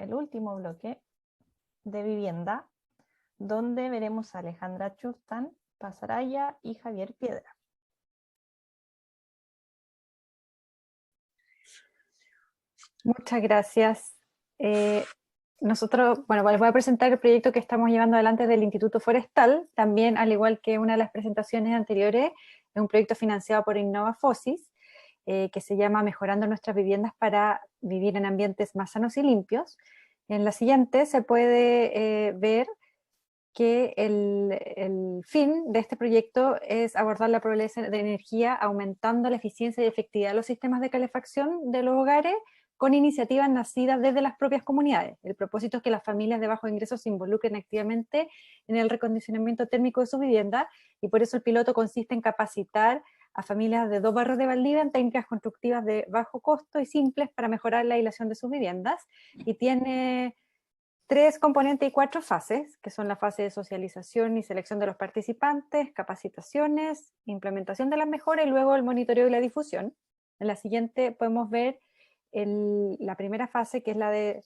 el último bloque de vivienda, donde veremos a Alejandra Chustan, Pasaraya y Javier Piedra. Muchas gracias. Nosotros, bueno, les voy a presentar el proyecto que estamos llevando adelante del Instituto Forestal. También, al igual que una de las presentaciones anteriores, es un proyecto financiado por Innova Fosis, que se llama Mejorando nuestras viviendas para vivir en ambientes más sanos y limpios. En la siguiente se puede ver que el fin de este proyecto es abordar la pobreza de energía aumentando la eficiencia y efectividad de los sistemas de calefacción de los hogares con iniciativas nacidas desde las propias comunidades. El propósito es que las familias de bajos ingresos se involucren activamente en el recondicionamiento térmico de su vivienda, y por eso el piloto consiste en capacitar a familias de 2 barrios de Valdivia en técnicas constructivas de bajo costo y simples para mejorar la aislación de sus viviendas, y tiene 3 componentes y 4 fases, que son la fase de socialización y selección de los participantes, capacitaciones, implementación de las mejoras y luego el monitoreo y la difusión. En la siguiente podemos ver la primera fase, que es la de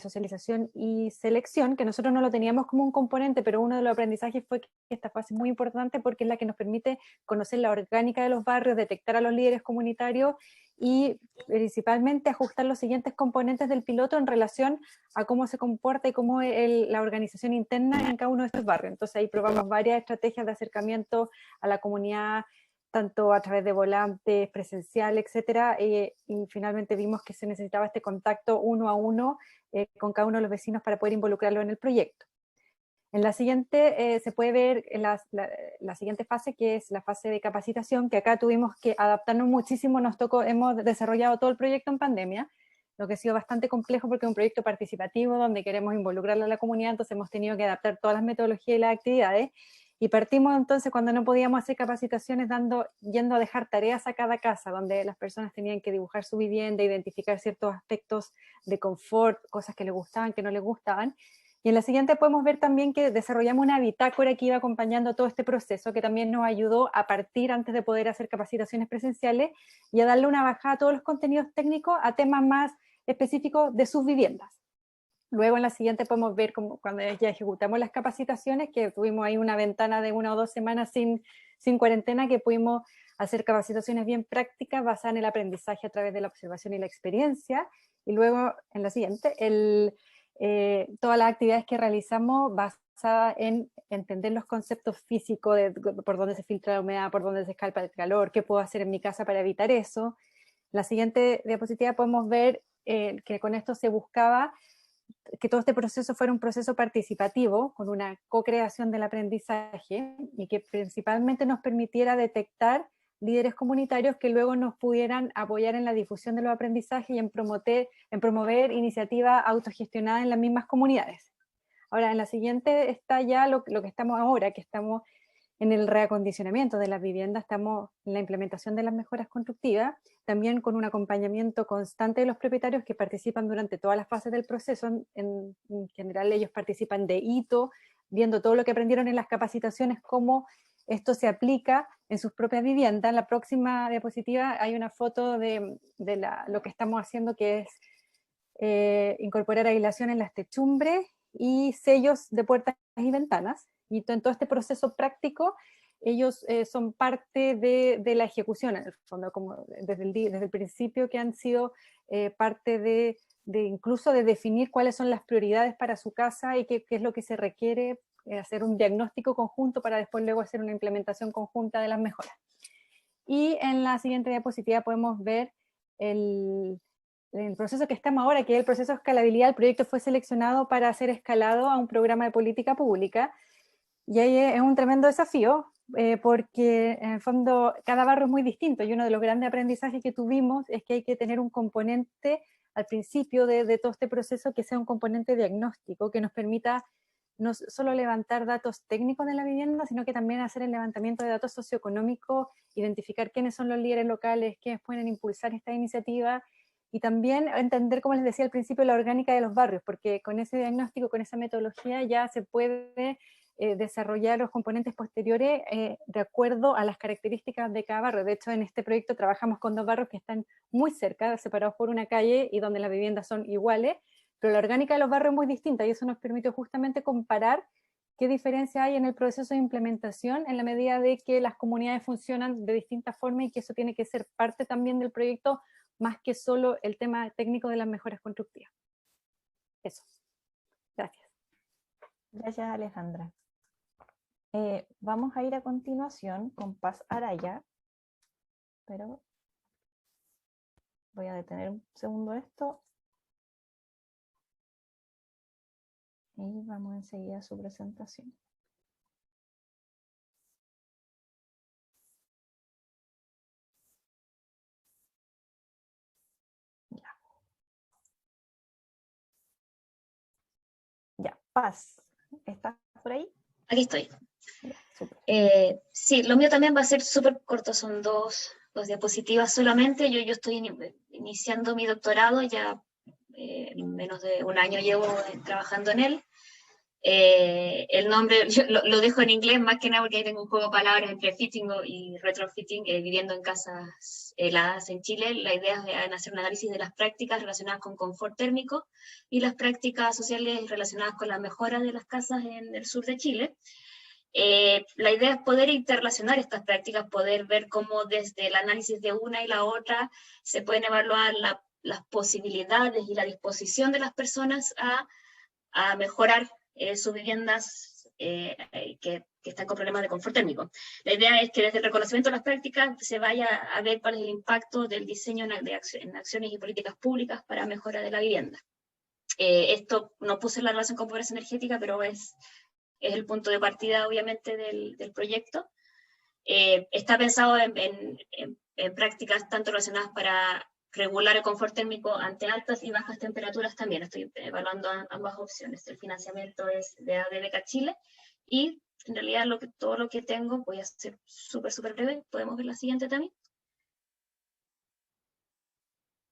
socialización y selección, que nosotros no lo teníamos como un componente, pero uno de los aprendizajes fue que esta fase es muy importante porque es la que nos permite conocer la orgánica de los barrios, detectar a los líderes comunitarios y principalmente ajustar los siguientes componentes del piloto en relación a cómo se comporta y cómo es la organización interna en cada uno de estos barrios. Entonces ahí probamos varias estrategias de acercamiento a la comunidad, tanto a través de volantes, presencial, etcétera, y finalmente vimos que se necesitaba este contacto uno a uno con cada uno de los vecinos para poder involucrarlo en el proyecto. En la siguiente se puede ver la siguiente fase, que es la fase de capacitación, que acá tuvimos que adaptarnos muchísimo, hemos desarrollado todo el proyecto en pandemia, lo que ha sido bastante complejo porque es un proyecto participativo donde queremos involucrar a la comunidad, entonces hemos tenido que adaptar todas las metodologías y las actividades, y partimos entonces cuando no podíamos hacer capacitaciones yendo a dejar tareas a cada casa, donde las personas tenían que dibujar su vivienda, identificar ciertos aspectos de confort, cosas que les gustaban, que no les gustaban. Y en la siguiente podemos ver también que desarrollamos una bitácora que iba acompañando todo este proceso, que también nos ayudó a partir antes de poder hacer capacitaciones presenciales y a darle una bajada a todos los contenidos técnicos a temas más específicos de sus viviendas. Luego en la siguiente podemos ver cuando ya ejecutamos las capacitaciones, que tuvimos ahí una ventana de 1 o 2 semanas sin cuarentena, que pudimos hacer capacitaciones bien prácticas basadas en el aprendizaje a través de la observación y la experiencia. Y luego en la siguiente, todas las actividades que realizamos basadas en entender los conceptos físicos de por dónde se filtra la humedad, por dónde se escalpa el calor, qué puedo hacer en mi casa para evitar eso. En la siguiente diapositiva podemos ver que con esto se buscaba que todo este proceso fuera un proceso participativo, con una co-creación del aprendizaje, y que principalmente nos permitiera detectar líderes comunitarios que luego nos pudieran apoyar en la difusión de los aprendizajes y en promover iniciativas autogestionadas en las mismas comunidades. Ahora, en la siguiente está ya lo que estamos ahora, que estamos en el reacondicionamiento de las viviendas, estamos en la implementación de las mejoras constructivas, también con un acompañamiento constante de los propietarios que participan durante todas las fases del proceso. En general ellos participan de hito, viendo todo lo que aprendieron en las capacitaciones, cómo esto se aplica en sus propias viviendas. En la próxima diapositiva hay una foto de lo que estamos haciendo, que es incorporar aislación en las techumbres y sellos de puertas y ventanas. Y en todo este proceso práctico, ellos son parte de la ejecución, en el fondo, como desde el principio, que han sido parte de incluso de definir cuáles son las prioridades para su casa y qué es lo que se requiere, hacer un diagnóstico conjunto para después luego hacer una implementación conjunta de las mejoras. Y en la siguiente diapositiva podemos ver el proceso que estamos ahora, que es el proceso de escalabilidad. El proyecto fue seleccionado para ser escalado a un programa de política pública, y ahí es un tremendo desafío, porque en el fondo cada barrio es muy distinto, y uno de los grandes aprendizajes que tuvimos es que hay que tener un componente al principio de todo este proceso que sea un componente diagnóstico, que nos permita no solo levantar datos técnicos de la vivienda, sino que también hacer el levantamiento de datos socioeconómicos, identificar quiénes son los líderes locales, quiénes pueden impulsar esta iniciativa, y también entender, como les decía al principio, la orgánica de los barrios, porque con ese diagnóstico, con esa metodología, ya se puede desarrollar los componentes posteriores de acuerdo a las características de cada barrio. De hecho, en este proyecto trabajamos con 2 barrios que están muy cerca, separados por una calle y donde las viviendas son iguales, pero la orgánica de los barrios es muy distinta y eso nos permite justamente comparar qué diferencia hay en el proceso de implementación en la medida de que las comunidades funcionan de distintas formas y que eso tiene que ser parte también del proyecto más que solo el tema técnico de las mejoras constructivas. Eso. Gracias. Gracias, Alejandra. Vamos a ir a continuación con Paz Araya, pero voy a detener un segundo esto y vamos enseguida a su presentación. Ya, Paz, ¿estás por ahí? Aquí estoy. Ya, sí, lo mío también va a ser súper corto, son dos diapositivas solamente. Yo estoy iniciando mi doctorado, ya menos de un año llevo trabajando en él. El nombre yo lo dejo en inglés más que nada porque ahí tengo un juego de palabras entre fitting y retrofitting, viviendo en casas heladas en Chile. La idea es hacer un análisis de las prácticas relacionadas con confort térmico y las prácticas sociales relacionadas con la mejora de las casas en el sur de Chile. La idea es poder interrelacionar estas prácticas, poder ver cómo desde el análisis de una y la otra se pueden evaluar las posibilidades y la disposición de las personas a mejorar sus viviendas que están con problemas de confort térmico. La idea es que desde el reconocimiento de las prácticas se vaya a ver cuál es el impacto del diseño en acciones y políticas públicas para mejora de la vivienda. Esto no puse en la relación con pobreza energética, pero es el punto de partida, obviamente, del proyecto. Está pensado en prácticas tanto relacionadas para regular el confort térmico ante altas y bajas temperaturas también. Estoy evaluando ambas opciones. El financiamiento es de ADBK Chile y en realidad todo lo que tengo, voy a ser súper breve, podemos ver la siguiente también.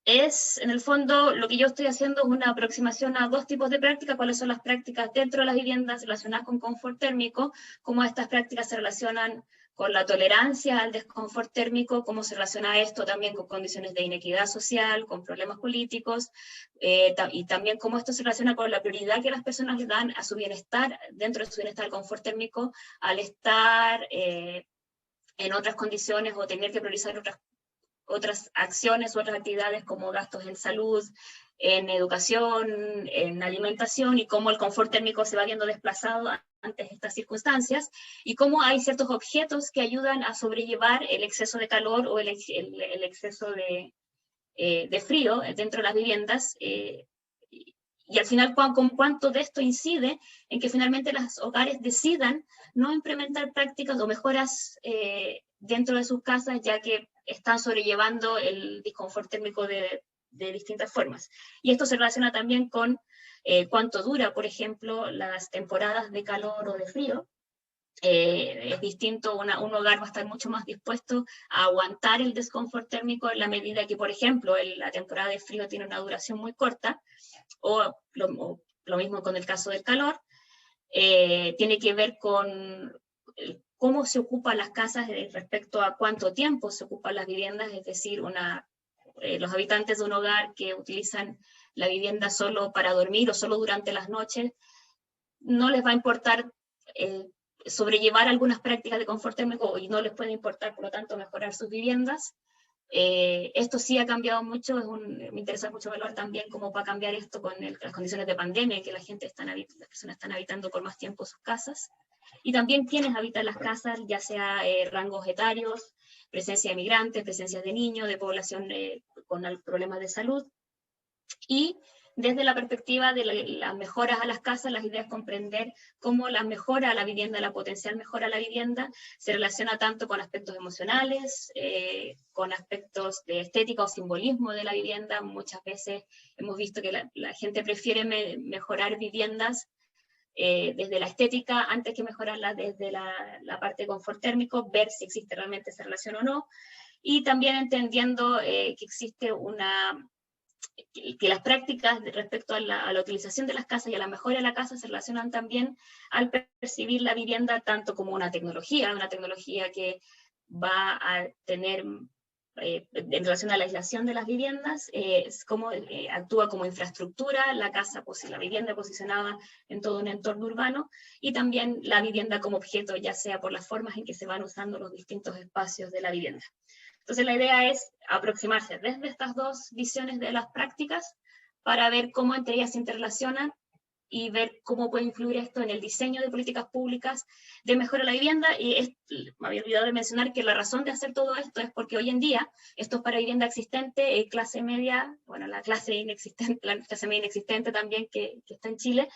En el fondo, lo que yo estoy haciendo es una aproximación a dos tipos de prácticas, cuáles son las prácticas dentro de las viviendas relacionadas con confort térmico, cómo estas prácticas se relacionan con la tolerancia al desconfort térmico, cómo se relaciona esto también con condiciones de inequidad social, con problemas políticos, y también cómo esto se relaciona con la prioridad que las personas le dan a su bienestar, dentro de su bienestar al confort térmico, al estar en otras condiciones o tener que priorizar otras acciones u otras actividades como gastos en salud, en educación, en alimentación, y cómo el confort térmico se va viendo desplazado ante estas circunstancias, y cómo hay ciertos objetos que ayudan a sobrellevar el exceso de calor o el exceso de frío dentro de las viviendas, y al final cuánto de esto incide en que finalmente los hogares decidan no implementar prácticas o mejoras dentro de sus casas, ya que están sobrellevando el disconfort térmico de distintas formas. Y esto se relaciona también con cuánto dura, por ejemplo, las temporadas de calor o de frío. Es distinto, un hogar va a estar mucho más dispuesto a aguantar el desconfort térmico en la medida que, por ejemplo, la temporada de frío tiene una duración muy corta, o lo mismo con el caso del calor. Tiene que ver con cómo se ocupan las casas respecto a cuánto tiempo se ocupan las viviendas, es decir, los habitantes de un hogar que utilizan la vivienda solo para dormir o solo durante las noches, no les va a importar sobrellevar algunas prácticas de confort térmico y no les puede importar, por lo tanto, mejorar sus viviendas. Esto sí ha cambiado mucho, me interesa mucho evaluar también cómo va a cambiar esto con las condiciones de pandemia, en que las personas están habitando por más tiempo sus casas, y también quienes habitan las casas, ya sea rangos etarios, presencia de migrantes, presencia de niños, de población con problemas de salud. Y desde la perspectiva de las mejoras a las casas, las ideas es comprender cómo la mejora a la vivienda, la potencial mejora a la vivienda, se relaciona tanto con aspectos emocionales, con aspectos de estética o simbolismo de la vivienda. Muchas veces hemos visto que la gente prefiere mejorar viviendas desde la estética antes que mejorarla desde la parte de confort térmico, ver si existe realmente esa relación o no, y también entendiendo que existe que las prácticas respecto a la utilización de las casas y a la mejora de la casa se relacionan también al percibir la vivienda tanto como una tecnología que va a tener en relación a la aislación de las viviendas, cómo actúa como infraestructura la casa, la vivienda posicionada en todo un entorno urbano, y también la vivienda como objeto, ya sea por las formas en que se van usando los distintos espacios de la vivienda. Entonces la idea es aproximarse desde estas dos visiones de las prácticas para ver cómo entre ellas se interrelacionan y ver cómo puede influir esto en el diseño de políticas públicas de mejora a la vivienda. Y me había olvidado de mencionar que la razón de hacer todo esto es porque hoy en día esto es para vivienda existente, clase media, bueno, la clase media inexistente también que está en Chile,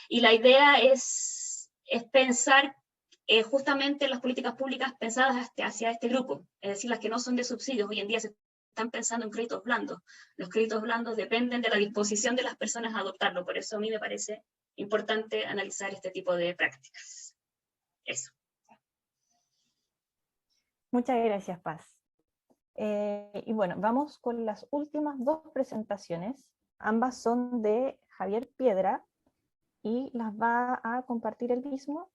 y la idea es pensar justamente las políticas públicas pensadas hacia este grupo, es decir, las que no son de subsidios. Hoy en día se están pensando en créditos blandos. Los créditos blandos dependen de la disposición de las personas a adoptarlo, por eso a mí me parece importante analizar este tipo de prácticas. Eso. Muchas gracias, Paz. Y bueno, vamos con las últimas dos presentaciones. Ambas son de Javier Piedra y las va a compartir él mismo.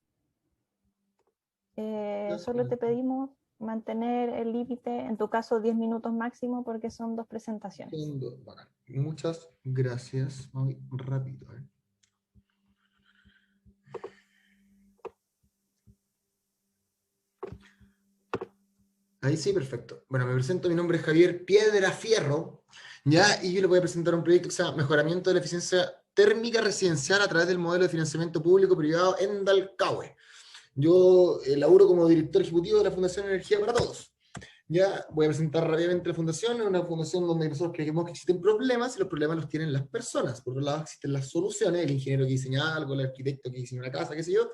Solo te pedimos mantener el límite, en tu caso 10 minutos máximo, porque son dos presentaciones. Muchas gracias. Muy rápido. Ahí sí, perfecto. Bueno, me presento, mi nombre es Javier Piedra Fierro, ¿ya? Y yo le voy a presentar un proyecto que se llama Mejoramiento de la Eficiencia Térmica Residencial a través del modelo de financiamiento público-privado en Dalcahue. Yo laburo como director ejecutivo de la Fundación Energía para Todos. Ya voy a presentar rápidamente la fundación. Es una fundación donde nosotros creemos que existen problemas y los problemas los tienen las personas. Por un lado existen las soluciones, el ingeniero que diseña algo, el arquitecto que diseña una casa, qué sé yo.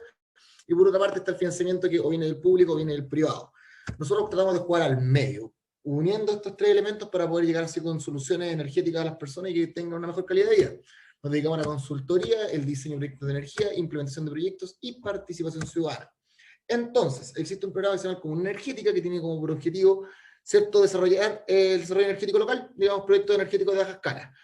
Y por otra parte está el financiamiento que o viene del público o viene del privado. Nosotros tratamos de jugar al medio, uniendo estos tres elementos para poder llegar así con soluciones energéticas a las personas y que tengan una mejor calidad de vida. Nos dedicamos a la consultoría, el diseño de proyectos de energía, implementación de proyectos y participación ciudadana. Entonces, existe un programa que se llama Comuna Energética que tiene como objetivo, ¿cierto?, desarrollar el desarrollo energético local, digamos, proyectos energéticos de baja escala.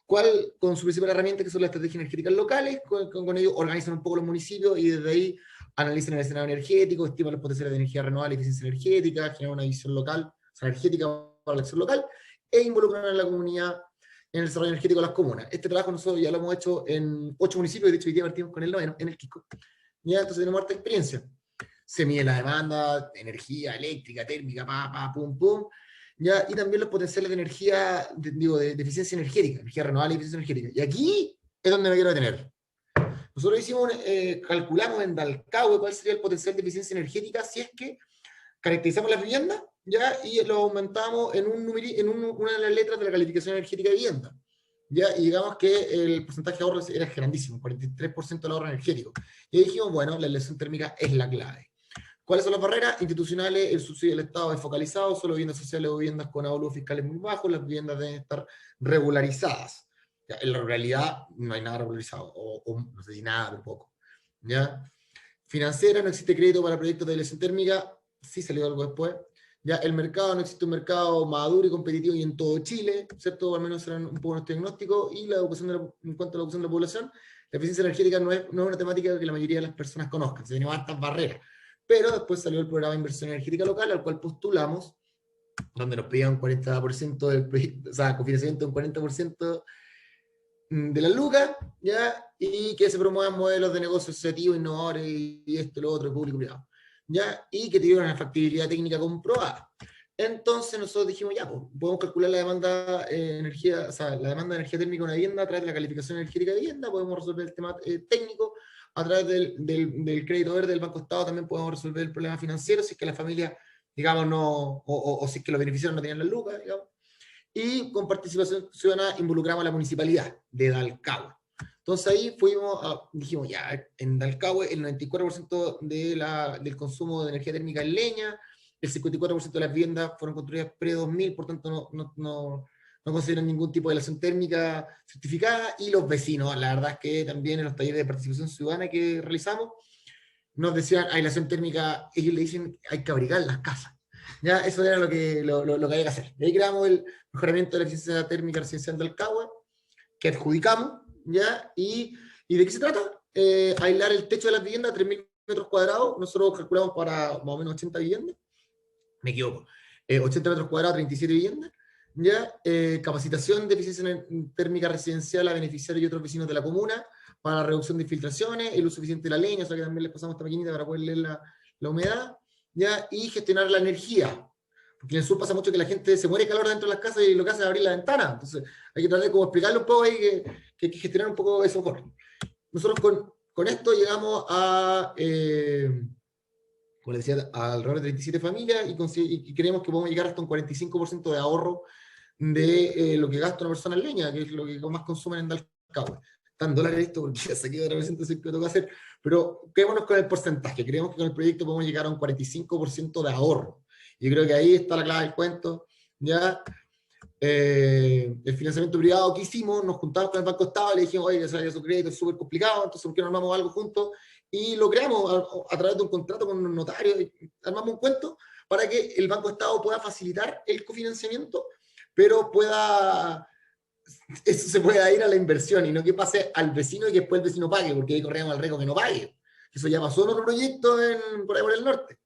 ¿Cuál? Con su principal herramienta, que son las estrategias energéticas locales. Con ello organizan un poco los municipios y desde ahí analizan el escenario energético, estiman los potenciales de energía renovable y eficiencia energética, generan una visión local, o sea, energética para la acción local, e involucran a la comunidad en el desarrollo energético de las comunas. Este trabajo nosotros ya lo hemos hecho en 8 municipios, de hecho hoy día partimos con el 9, en el Quisco. Ya, entonces tenemos harta experiencia. Se mide la demanda, energía eléctrica, térmica, pum, pum, ¿ya? Y también los potenciales de energía, de eficiencia energética, energía renovable y eficiencia energética. Y aquí es donde me quiero detener. Nosotros calculamos en Dalcahue cuál sería el potencial de eficiencia energética si es que caracterizamos las viviendas, ¿ya? Y lo aumentamos en una de las letras de la calificación energética de vivienda. ¿Ya? Y digamos que el porcentaje de ahorro era grandísimo, 43% del ahorro energético. Y dijimos, bueno, la aislación térmica es la clave. ¿Cuáles son las barreras institucionales? El subsidio del Estado es focalizado, solo viviendas sociales o viviendas con avalúos fiscales muy bajos, las viviendas deben estar regularizadas. Ya, en la realidad no hay nada regularizado, o no sé si nada, pero poco. ¿Ya? Financiera, no existe crédito para proyectos de aislación térmica, sí salió algo después. Ya, el mercado, no existe un mercado maduro y competitivo y en todo Chile, ¿cierto? Al menos eran un poco nuestro diagnóstico. Y la educación en cuanto a la educación de la población, la eficiencia energética no es una temática que la mayoría de las personas conozcan, se tienen hartas barreras. Pero después salió el programa de inversión energética local, al cual postulamos, donde nos pedían un 40% del proyecto, o sea, cofinanciamiento un 40% de la lucas, ¿ya? Y que se promuevan modelos de negocio asociativos, innovadores, y esto, lo otro, público privado, ¿ya? Y que tuvieran una factibilidad técnica comprobada. Entonces nosotros dijimos, ya, pues, podemos calcular la demanda energía, o sea, la demanda de energía térmica de una vivienda a través de la calificación energética de vivienda, podemos resolver el tema técnico, a través del crédito verde del Banco Estado también podemos resolver el problema financiero, si es que la familia, digamos, no, o si es que los beneficiarios no tenían las lucas, digamos. Y con participación ciudadana involucramos a la municipalidad de Dalcahue. Entonces ahí dijimos, ya, en Dalcahue el 94% del consumo de energía térmica es leña, el 54% de las viviendas fueron construidas pre-2000, por tanto no consideran ningún tipo de aislación térmica certificada, y los vecinos, la verdad es que también en los talleres de participación ciudadana que realizamos, nos decían aislación térmica, ellos le dicen hay que abrigar las casas. Ya, eso era lo que había que hacer. De ahí creamos el mejoramiento de la eficiencia térmica residencial del Dalcahue, que adjudicamos, ¿ya? ¿Y de qué se trata? Aislar el techo de las viviendas a 3.000 metros cuadrados, nosotros calculamos para más o menos 80 viviendas, me equivoco, 80 metros cuadrados, 37 viviendas, ¿ya? Capacitación de eficiencia térmica residencial a beneficiarios y otros vecinos de la comuna, para la reducción de infiltraciones, el uso eficiente de la leña, o sea que también les pasamos esta maquinita para poder leer la humedad, ¿ya? Y gestionar la energía, porque en el sur pasa mucho que la gente se muere de calor dentro de las casas y lo que hace es abrir la ventana, entonces hay que tratar de como explicarle un poco ahí que hay que gestionar un poco eso mejor. Nosotros con esto llegamos a, como les decía, alrededor de 37 familias y creemos que podemos llegar hasta un 45% de ahorro de lo que gasta una persona en leña, que es lo que más consumen en Dalcahue. Está en dólares esto porque ya saqué de la presentación que toca hacer, pero quedémonos con el porcentaje. Creemos que con el proyecto podemos llegar a un 45% de ahorro. Yo creo que ahí está la clave del cuento. ¿Ya? El financiamiento privado que hicimos, nos juntamos con el Banco Estado y le dijimos, oye, su crédito es súper complicado, entonces ¿por qué no armamos algo juntos? Y lo creamos a través de un contrato con un notario, y armamos un cuento para que el Banco Estado pueda facilitar el cofinanciamiento, pero eso se pueda ir a la inversión y no que pase al vecino y que después el vecino pague, porque ahí corremos al riesgo que no pague. Eso ya pasó en otro proyecto por ahí por el norte.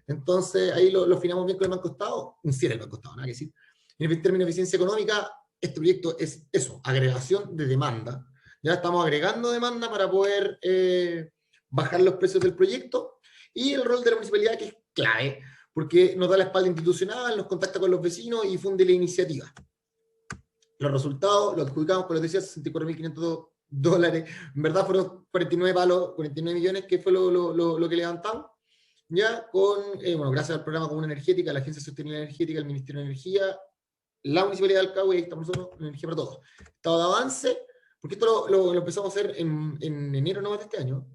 Entonces ahí lo afinamos bien con el Banco Estado, un cierre del Banco Estado, nada que decir. En términos de eficiencia económica, este proyecto es eso, agregación de demanda. Ya estamos agregando demanda para poder bajar los precios del proyecto, y el rol de la municipalidad, que es clave, porque nos da la espalda institucional, nos contacta con los vecinos y funde la iniciativa. Los resultados los adjudicamos, como les decía, $64.500. En verdad fueron 49 palos, 49 millones, que fue lo que levantamos. Ya con, bueno, gracias al programa Comuna Energética, la Agencia de Sostenibilidad Energética, el Ministerio de Energía, la Municipalidad de Dalcahue, ahí estamos nosotros, Energía para Todos. Estado de avance, porque esto lo empezamos a hacer en enero nomás de este año.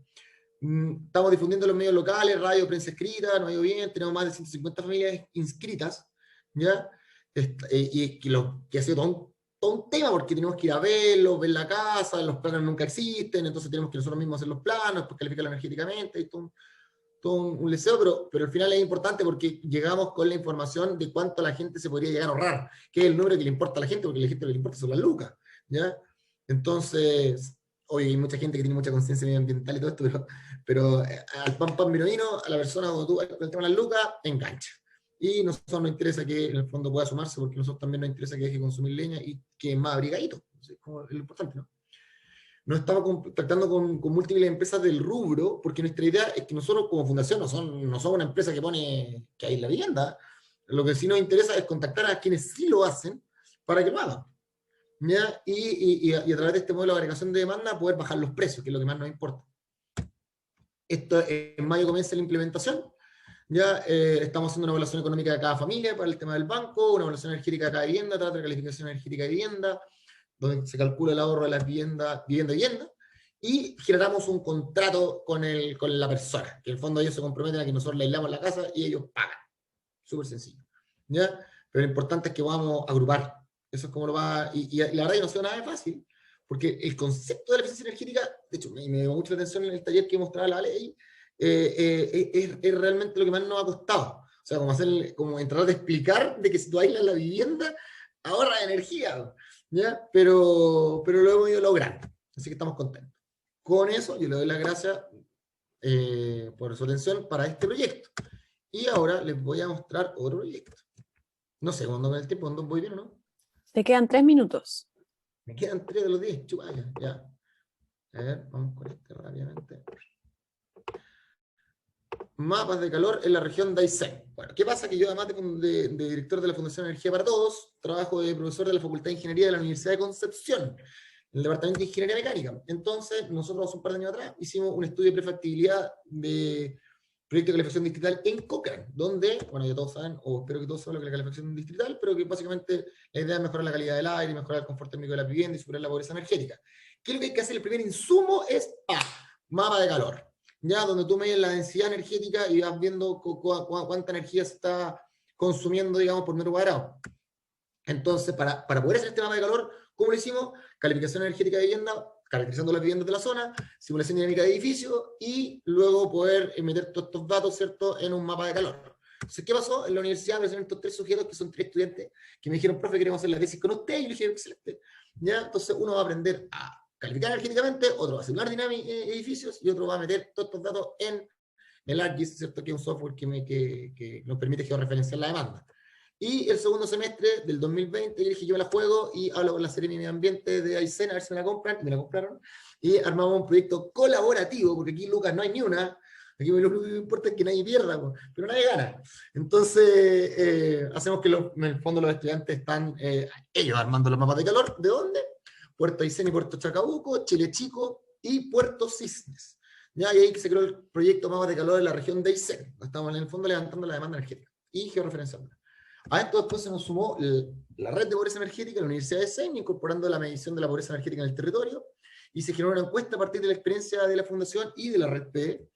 Estamos difundiendo en los medios locales, radio, prensa escrita, nos ha ido bien, tenemos más de 150 familias inscritas, ¿ya? Y que ha sido todo un tema, porque tenemos que ir a verlos, ver la casa, los planos nunca existen, entonces tenemos que nosotros mismos hacer los planos, pues calificarlos energéticamente, y todo un leseo, pero al final es importante porque llegamos con la información de cuánto la gente se podría llegar a ahorrar, que es el número que le importa a la gente, porque a la gente lo que le importa son las lucas, ¿ya? Entonces, hoy hay mucha gente que tiene mucha conciencia medioambiental y todo esto, pero al pan vino vino, a la persona cuando tú con el tema de las lucas, engancha. Y a nosotros nos interesa que en el fondo pueda sumarse, porque a nosotros también nos interesa que deje de consumir leña y que es más abrigadito, es como lo importante, ¿no? Nos estamos contactando con múltiples empresas del rubro, porque nuestra idea es que nosotros como fundación no somos una empresa que hay la vivienda. Lo que sí nos interesa es contactar a quienes sí lo hacen para que lo hagan, ¿ya? Y a través de este modelo de agregación de demanda poder bajar los precios, que es lo que más nos importa. En mayo comienza la implementación. Ya estamos haciendo una evaluación económica de cada familia para el tema del banco, una evaluación energética de cada vivienda, otra calificación energética de vivienda, donde se calcula el ahorro de las vivienda, y generamos un contrato con la persona, que en el fondo ellos se comprometen a que nosotros le aislamos la casa y ellos pagan. Súper sencillo, ¿ya? Pero lo importante es que vamos a agrupar. Eso es como lo va, y la verdad que no ha sido nada fácil, porque el concepto de la eficiencia energética, de hecho, me llamó mucho la atención en el taller que mostraba la ley, es realmente lo que más nos ha costado. O sea, como entrar a explicar de que si tú aíslas la vivienda, ahorra energía, ¿ya? Pero lo hemos ido logrando, así que estamos contentos. Con eso, yo le doy las gracias por su atención para este proyecto. Y ahora les voy a mostrar otro proyecto. No sé cuándo con el tiempo, ¿cuándo voy bien o no? Te quedan 3 minutos. Me quedan 3 de los 10, chupaya, ya. A ver, vamos con este rápidamente. Mapas de calor en la región de Aysén. Bueno, ¿qué pasa? Que yo, además de director de la Fundación Energía para Todos, trabajo de profesor de la Facultad de Ingeniería de la Universidad de Concepción, en el Departamento de Ingeniería Mecánica. Entonces, nosotros un par de años atrás hicimos un estudio de prefactibilidad de proyecto de calefacción distrital en Cochrane, donde, bueno, ya todos saben, o espero que todos saben lo que es la calefacción distrital, pero que básicamente la idea es mejorar la calidad del aire, mejorar el confort térmico de la vivienda y superar la pobreza energética. ¿Qué es lo que hay que hacer? El primer insumo es mapa de calor, ya donde tú mides la densidad energética y vas viendo cuánta energía se está consumiendo, digamos, por metro cuadrado. Entonces, para poder hacer este mapa de calor, ¿cómo lo hicimos? Calificación energética de vivienda, caracterizando las viviendas de la zona, simulación dinámica de edificios, y luego poder meter todos estos datos, ¿cierto?, en un mapa de calor. Entonces, ¿qué pasó? En la universidad me presentan estos 3 sujetos, que son 3 estudiantes, que me dijeron, profe, queremos hacer la tesis con usted, y yo le dije, excelente. ¿Ya? Entonces, uno va a aprender a calificar energéticamente, otro va a simular edificios, y otro va a meter todos estos datos en el ArcGIS, ¿cierto?, que es un software que nos permite georreferenciar la demanda. Y el segundo semestre del 2020, yo dije, yo me la juego y hablo con la Seremi de Medio Ambiente de Aysén, a ver si me la compran, y me la compraron. Y armamos un proyecto colaborativo, porque aquí, Lucas, no hay ni una. Aquí lo único que importa es que nadie pierda, pero nadie gana. Entonces, hacemos que en el fondo los estudiantes están, ellos armando los mapas de calor. ¿De dónde? Puerto Aysén y Puerto Chacabuco, Chile Chico y Puerto Cisnes. ¿Ya? Y ahí se creó el proyecto Mapas de Calor en la región de Aysén. Estamos en el fondo levantando la demanda energética y georreferenciando. A esto después se nos sumó la red de pobreza energética de la Universidad de Aysén, incorporando la medición de la pobreza energética en el territorio, y se generó una encuesta a partir de la experiencia de la Fundación y de la red PE.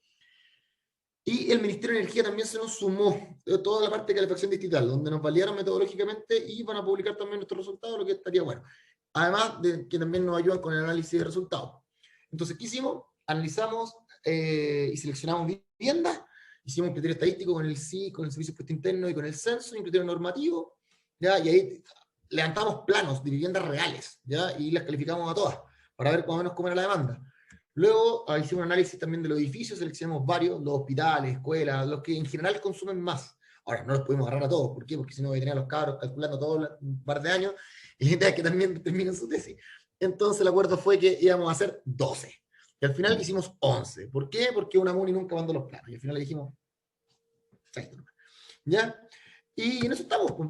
Y el Ministerio de Energía también se nos sumó toda la parte de calefacción distrital, donde nos validaron metodológicamente y van a publicar también nuestros resultados, lo que estaría bueno. Además de que también nos ayudan con el análisis de resultados. Entonces, ¿qué hicimos? Analizamos y seleccionamos viviendas, hicimos un criterio estadístico con el SI, con el Servicio de Impuesto Interno y con el Censo, y un criterio normativo, ¿ya? Y ahí levantamos planos de viviendas reales, ¿ya? Y las calificamos a todas, para ver más o menos cómo era la demanda. Luego hicimos un análisis también de los edificios, seleccionamos varios, los hospitales, escuelas, los que en general consumen más. Ahora, no los pudimos agarrar a todos, ¿por qué? Porque si no voy a tener a los cabros calculando todo un par de años, y gente que también terminen su tesis. Entonces el acuerdo fue que íbamos a hacer 12. Y al final hicimos 11. ¿Por qué? Porque una MUNI nunca mandó los planos. Y al final le dijimos, ¿ya? Y en eso estamos, pues.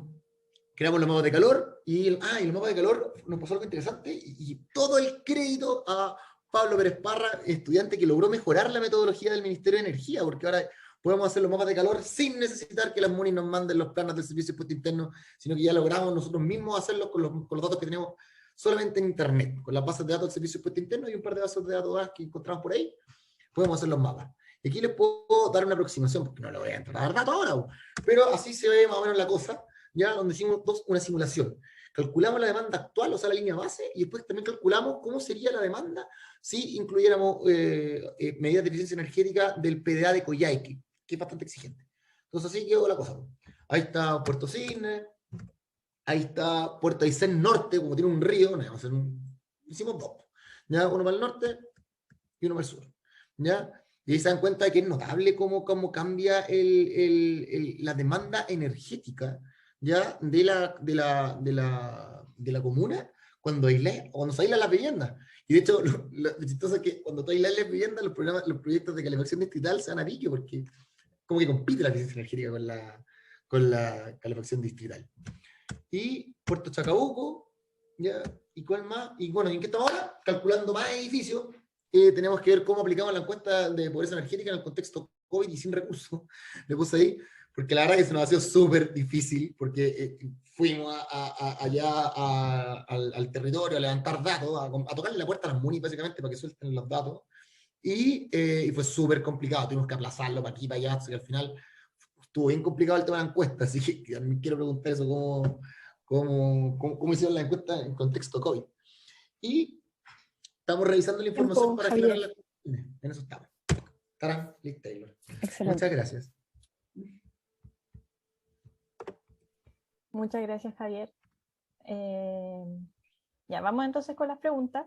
Creamos los mapas de calor, y el mapa de calor nos pasó algo interesante, y todo el crédito a Pablo Pérez Parra, estudiante que logró mejorar la metodología del Ministerio de Energía, porque ahora podemos hacer los mapas de calor sin necesitar que las MUNI nos manden los planos del Servicio de Impuesto Interno, sino que ya logramos nosotros mismos hacerlos con los datos que tenemos solamente en Internet, con las bases de datos del Servicio de Impuesto Interno y un par de bases de datos que encontramos por ahí, podemos hacer los mapas. Y aquí les puedo dar una aproximación, porque no lo voy a entrar a dar datos ahora, pero así se ve más o menos la cosa, ya donde hicimos una simulación. Calculamos la demanda actual, o sea, la línea base, y después también calculamos cómo sería la demanda si incluyéramos medidas de eficiencia energética del PDA de Coyhaique, que es bastante exigente. Entonces así quedó la cosa. Ahí está Puerto Cisne, ahí está Puerto Aysén Norte, como tiene un río, hicimos dos, ¿ya? Uno para el norte y uno para el sur, ¿ya? Y ahí se dan cuenta de que es notable cómo cambia la demanda energética, ¿ya? de la comuna cuando se aíslan las viviendas. Y de hecho, lo chistoso es que cuando tú aíslas las viviendas, los proyectos de calefacción distrital se van a pique, porque como que compite la eficiencia energética con la calefacción distrital. Y Puerto Chacabuco, ¿ya? ¿Y cuál más? Y bueno, ¿y en qué estamos ahora? Calculando más edificios. Tenemos que ver cómo aplicamos la encuesta de pobreza energética en el contexto COVID y sin recursos. Le puse ahí, porque la verdad que se nos ha sido súper difícil, porque fuimos allá al territorio a levantar datos, a tocarle la puerta a las MUNI básicamente para que suelten los datos, y fue súper complicado, tuvimos que aplazarlo para aquí, para allá, así que al final estuvo bien complicado el tema de la encuesta, así que también quiero preguntar eso, cómo hicieron la encuesta en contexto COVID. Y estamos revisando la información para generar las conclusiones. En eso estamos. Tarán, Liz Taylor. Excelente. Muchas gracias. Muchas gracias, Javier. Ya, vamos entonces con las preguntas.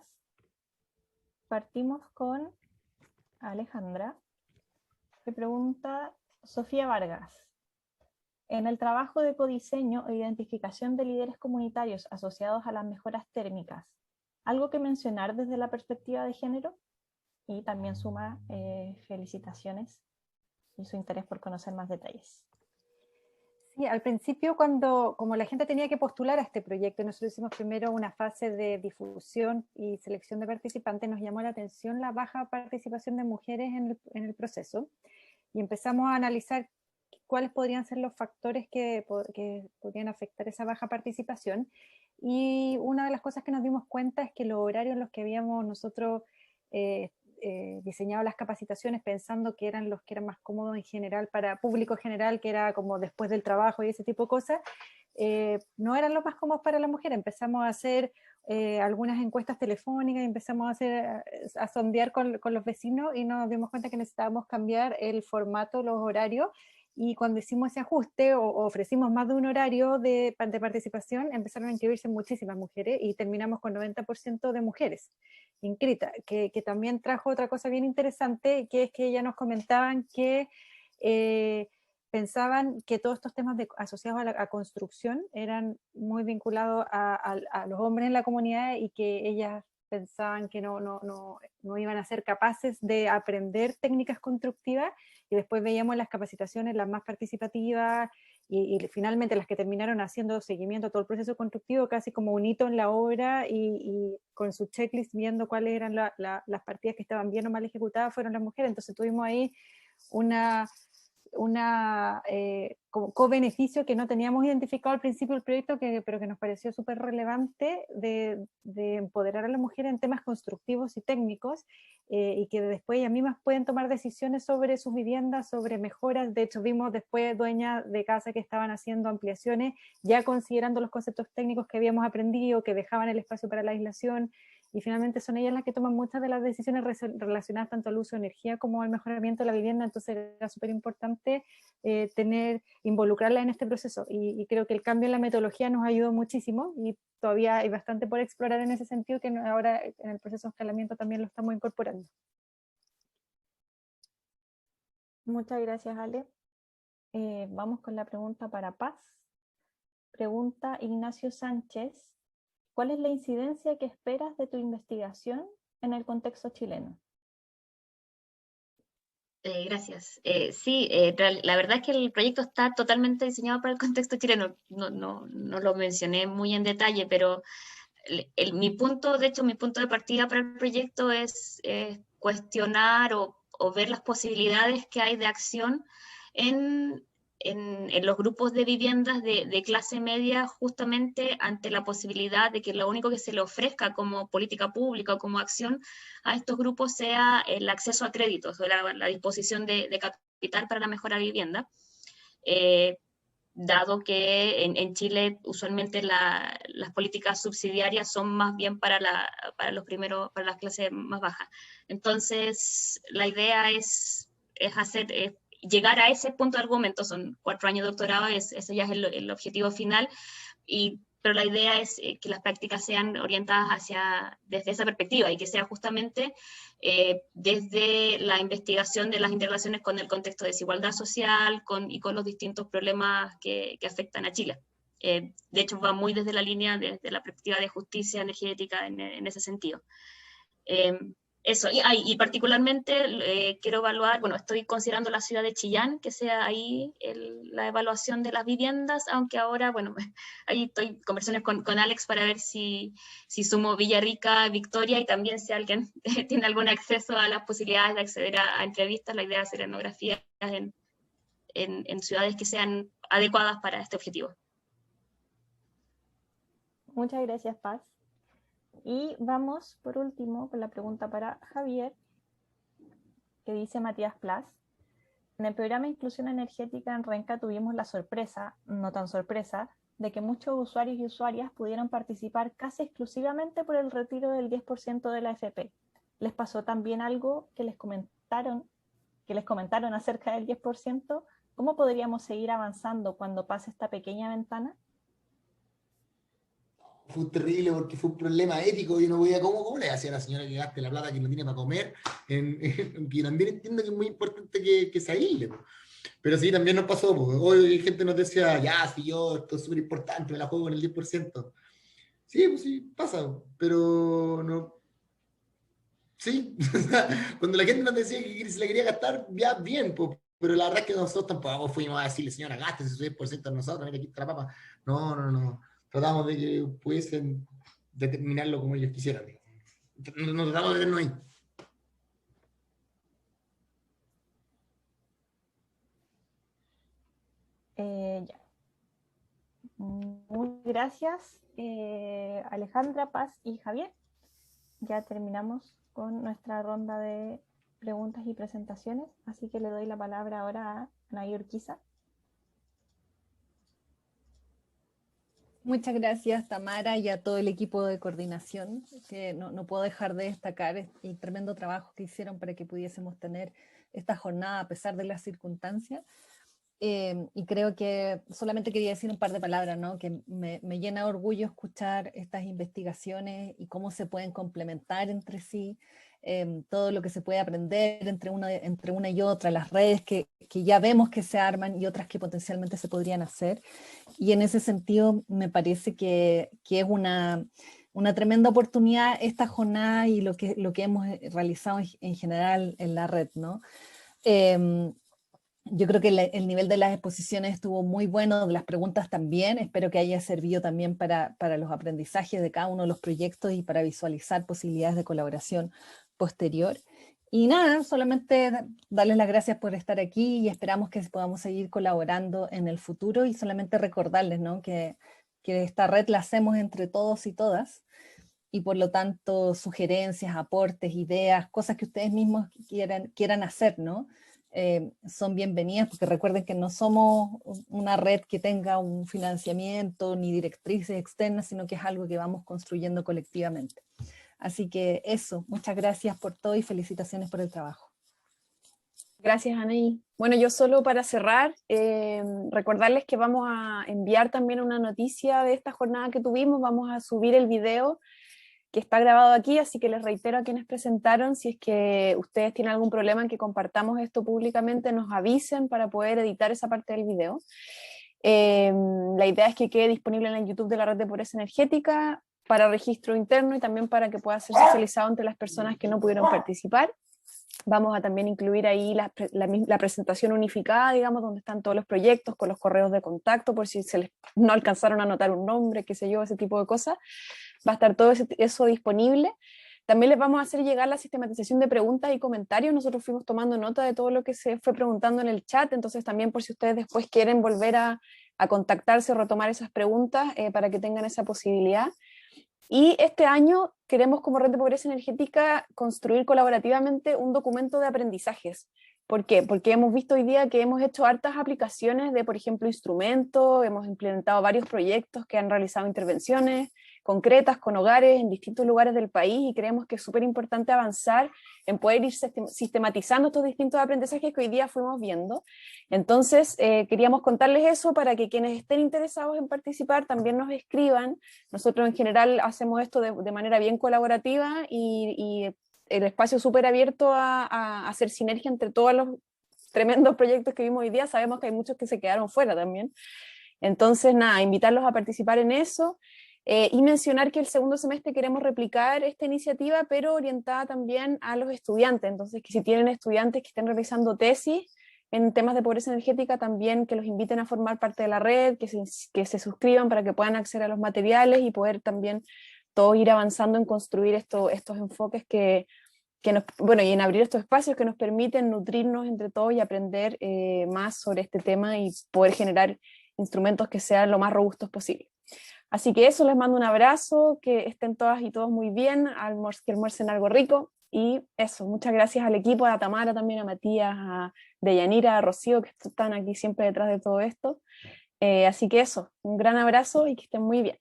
Partimos con Alejandra, que pregunta Sofía Vargas. En el trabajo de codiseño e identificación de líderes comunitarios asociados a las mejoras térmicas, ¿algo que mencionar desde la perspectiva de género? Y también suma felicitaciones y su interés por conocer más detalles. Sí, al principio como la gente tenía que postular a este proyecto, nosotros hicimos primero una fase de difusión y selección de participantes, nos llamó la atención la baja participación de mujeres en el proceso, y empezamos a analizar cuáles podrían ser los factores que podrían afectar esa baja participación, y una de las cosas que nos dimos cuenta es que los horarios en los que habíamos nosotros diseñado las capacitaciones pensando que eran los que eran más cómodos en general para público general, que era como después del trabajo y ese tipo de cosas, no eran los más cómodos para la mujer. Empezamos a hacer algunas encuestas telefónicas y empezamos a sondear con los vecinos, y nos dimos cuenta que necesitábamos cambiar el formato, los horarios, y cuando hicimos ese ajuste o ofrecimos más de un horario de participación, empezaron a inscribirse muchísimas mujeres y terminamos con 90% de mujeres inscritas, que también trajo otra cosa bien interesante, que es que ellas nos comentaban que pensaban que todos estos temas asociados a construcción eran muy vinculados a los hombres en la comunidad y que ellas pensaban que no iban a ser capaces de aprender técnicas constructivas, y después veíamos las capacitaciones las más participativas y finalmente las que terminaron haciendo seguimiento a todo el proceso constructivo, casi como un hito en la obra, y con su checklist viendo cuáles eran las partidas que estaban bien o mal ejecutadas, fueron las mujeres. Entonces tuvimos ahí una como co-beneficio que no teníamos identificado al principio del proyecto, pero que nos pareció súper relevante de empoderar a las mujeres en temas constructivos y técnicos, y que después ellas mismas pueden tomar decisiones sobre sus viviendas, sobre mejoras. De hecho, vimos después dueñas de casa que estaban haciendo ampliaciones, ya considerando los conceptos técnicos que habíamos aprendido, que dejaban el espacio para la aislación, y finalmente son ellas las que toman muchas de las decisiones relacionadas tanto al uso de energía como al mejoramiento de la vivienda. Entonces era súper importante involucrarla en este proceso, y creo que el cambio en la metodología nos ayudó muchísimo, y todavía hay bastante por explorar en ese sentido, que ahora en el proceso de escalamiento también lo estamos incorporando. Muchas gracias, Ale. Vamos con la pregunta para Paz. Pregunta Ignacio Sánchez: ¿cuál es la incidencia que esperas de tu investigación en el contexto chileno? Gracias. Sí, la verdad es que el proyecto está totalmente diseñado para el contexto chileno. No lo mencioné muy en detalle, pero mi punto de partida para el proyecto es cuestionar o ver las posibilidades que hay de acción en los grupos de viviendas de clase media, justamente ante la posibilidad de que lo único que se le ofrezca como política pública o como acción a estos grupos sea el acceso a créditos o la disposición de capital para la mejora de vivienda. Dado que en Chile usualmente las políticas subsidiarias son más bien para las clases más bajas. Entonces, la idea es llegar a ese punto de argumento. Son 4 años de doctorado, ese ya es el objetivo final, pero la idea es que las prácticas sean orientadas desde esa perspectiva, y que sea justamente desde la investigación de las interrelaciones con el contexto de desigualdad social y con los distintos problemas que afectan a Chile. De hecho, va muy desde la línea, desde la perspectiva de justicia energética en ese sentido. Eso, y particularmente quiero evaluar, bueno, estoy considerando la ciudad de Chillán, que sea ahí la evaluación de las viviendas, aunque ahora, bueno, ahí estoy en conversaciones con Alex para ver si sumo Villarrica, Victoria, y también si alguien tiene algún acceso a las posibilidades de acceder a entrevistas. La idea es hacer etnografías en ciudades que sean adecuadas para este objetivo. Muchas gracias, Paz. Y vamos, por último, con la pregunta para Javier, que dice Matías Plas: en el programa Inclusión Energética en Renca tuvimos la sorpresa, no tan sorpresa, de que muchos usuarios y usuarias pudieron participar casi exclusivamente por el retiro del 10% de la AFP. ¿Les pasó también algo que les comentaron acerca del 10%? ¿Cómo podríamos seguir avanzando cuando pase esta pequeña ventana? Fue terrible porque fue un problema ético. Yo no voy a cómo le hacía a la señora que gaste la plata que no tiene para comer, que también entiendo que es muy importante que se aísle. Pero sí, también nos pasó. Hoy gente nos decía, ya, si yo, esto es súper importante, me la juego en el 10%. Sí, pues sí, pasa, pero no. Sí, cuando la gente nos decía que se la quería gastar, ya bien, pues. Pero la verdad es que nosotros tampoco fuimos a decirle, señora, gástese su 10% a nosotros, mira, aquí está la papa. No. Tratamos de que pudiesen determinarlo como ellos quisieran. No tratamos de vernos ahí. Ya. Muchas gracias, Alejandra, Paz y Javier. Ya terminamos con nuestra ronda de preguntas y presentaciones, así que le doy la palabra ahora a Anaí Urquiza. Muchas gracias, Tamara, y a todo el equipo de coordinación, que no puedo dejar de destacar el tremendo trabajo que hicieron para que pudiésemos tener esta jornada a pesar de las circunstancias. y creo que solamente quería decir un par de palabras, ¿no? Que me llena de orgullo escuchar estas investigaciones y cómo se pueden complementar entre sí, todo lo que se puede aprender entre una y otra, las redes que ya vemos que se arman y otras que potencialmente se podrían hacer. Y en ese sentido me parece que es una tremenda oportunidad esta jornada y lo que hemos realizado en general en la red, ¿no? Yo creo que el nivel de las exposiciones estuvo muy bueno, de las preguntas también. Espero que haya servido también para los aprendizajes de cada uno de los proyectos y para visualizar posibilidades de colaboración posterior. Y nada, solamente darles las gracias por estar aquí y esperamos que podamos seguir colaborando en el futuro y solamente recordarles, ¿no? que esta red la hacemos entre todos y todas y por lo tanto sugerencias, aportes, ideas, cosas que ustedes mismos quieran hacer, ¿no? Son bienvenidas, porque recuerden que no somos una red que tenga un financiamiento ni directrices externas, sino que es algo que vamos construyendo colectivamente. Así que eso, muchas gracias por todo y felicitaciones por el trabajo. Gracias, Anaí. Bueno, yo solo para cerrar, recordarles que vamos a enviar también una noticia de esta jornada que tuvimos, vamos a subir el video que está grabado aquí, así que les reitero a quienes presentaron, si es que ustedes tienen algún problema en que compartamos esto públicamente, nos avisen para poder editar esa parte del video. La idea es que quede disponible en el YouTube de la Red de Pobreza Energética para registro interno y también para que pueda ser socializado entre las personas que no pudieron participar. Vamos a también incluir ahí la presentación unificada, digamos, donde están todos los proyectos con los correos de contacto, por si no alcanzaron a anotar un nombre, qué sé yo, ese tipo de cosas. Va a estar todo eso disponible. También les vamos a hacer llegar la sistematización de preguntas y comentarios. Nosotros fuimos tomando nota de todo lo que se fue preguntando en el chat, entonces también por si ustedes después quieren volver a contactarse o retomar esas preguntas para que tengan esa posibilidad. Y este año queremos como Red de Pobreza Energética construir colaborativamente un documento de aprendizajes. ¿Por qué? Porque hemos visto hoy día que hemos hecho hartas aplicaciones de, por ejemplo, instrumentos, hemos implementado varios proyectos que han realizado intervenciones concretas con hogares en distintos lugares del país y creemos que es súper importante avanzar en poder ir sistematizando estos distintos aprendizajes que hoy día fuimos viendo. Entonces, queríamos contarles eso para que quienes estén interesados en participar también nos escriban. Nosotros en general hacemos esto de manera bien colaborativa y el espacio súper abierto a hacer sinergia entre todos los tremendos proyectos que vimos hoy día. Sabemos que hay muchos que se quedaron fuera también. Entonces, nada, invitarlos a participar en eso. Y mencionar que el segundo semestre queremos replicar esta iniciativa, pero orientada también a los estudiantes. Entonces, que si tienen estudiantes que estén realizando tesis en temas de pobreza energética, también que los inviten a formar parte de la red, que se suscriban para que puedan acceder a los materiales y poder también todos ir avanzando en construir estos enfoques bueno, y en abrir estos espacios que nos permiten nutrirnos entre todos y aprender más sobre este tema y poder generar instrumentos que sean lo más robustos posible. Así que eso, les mando un abrazo, que estén todas y todos muy bien, que almuercen algo rico, y eso, muchas gracias al equipo, a Tamara también, a Matías, a Deyanira, a Rocío, que están aquí siempre detrás de todo esto. Así que eso, un gran abrazo y que estén muy bien.